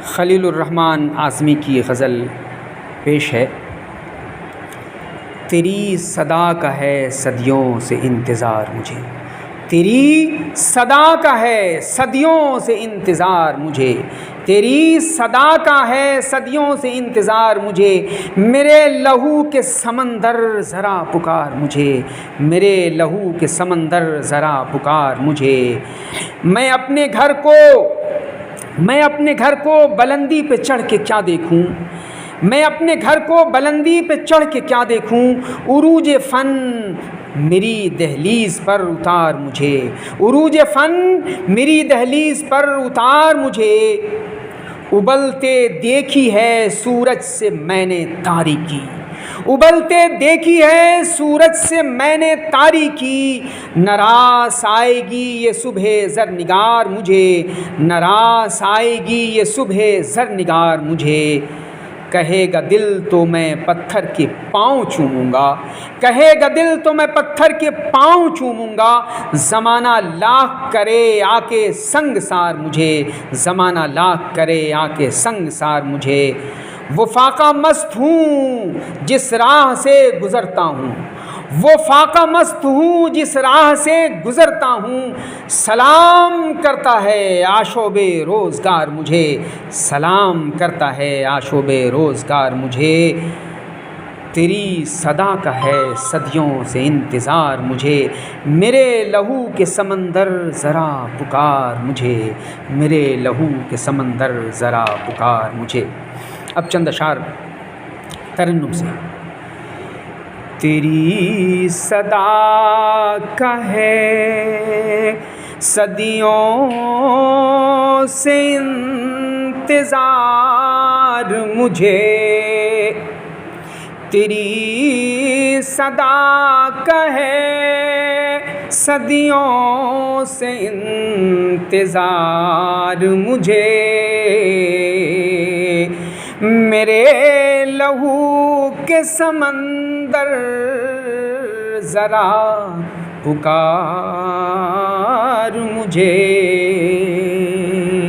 خلیل الرحمن اعظمی کی غزل پیش ہے۔ تیری صدا کا ہے صدیوں سے انتظار مجھے، تیری صدا کا ہے صدیوں سے انتظار مجھے، تیری صدا کا ہے صدیوں سے انتظار مجھے، میرے لہو کے سمندر ذرا پکار مجھے، میرے لہو کے سمندر ذرا پکار مجھے۔ میں اپنے گھر کو بلندی پہ چڑھ کے کیا دیکھوں، میں اپنے گھر کو بلندی پہ چڑھ کے کیا دیکھوں، عروج فن میری دہلیز پر اتار مجھے، عروج فن میری دہلیز پر اتار مجھے۔ ابلتے دیکھی ہے سورج سے میں نے تاریکی، ابلتے دیکھی ہے سورج سے میں نے تاریکی، ناراض آئے گی یہ صبح زرنگار مجھے، ناراض آئے گی یہ صبح زرنگار مجھے۔ کہے گا دل تو میں پتھر کے پاؤں چوموں گا، کہے گا دل تو میں پتھر کے پاؤں چوموں گا، زمانہ لاکھ کرے آ کے سنگ سار مجھے، زمانہ لاکھ کرے آ کے سنگ سار مجھے۔ وہ فاقہ مست ہوں جس راہ سے گزرتا ہوں، وہ فاقہ مست ہوں جس راہ سے گزرتا ہوں، سلام کرتا ہے آشوب روزگار مجھے، سلام کرتا ہے آشوب روزگار مجھے۔ تیری صدا کا ہے صدیوں سے انتظار مجھے، میرے لہو کے سمندر ذرا پکار مجھے، میرے لہو کے سمندر ذرا پکار مجھے۔ اب چند اشعار ترنم سے۔ تیری صدا کا ہے صدیوں سے انتظار مجھے، تیری صدا کا ہے صدیوں سے انتظار مجھے، میرے لہو کے سمندر ذرا پکار مجھے۔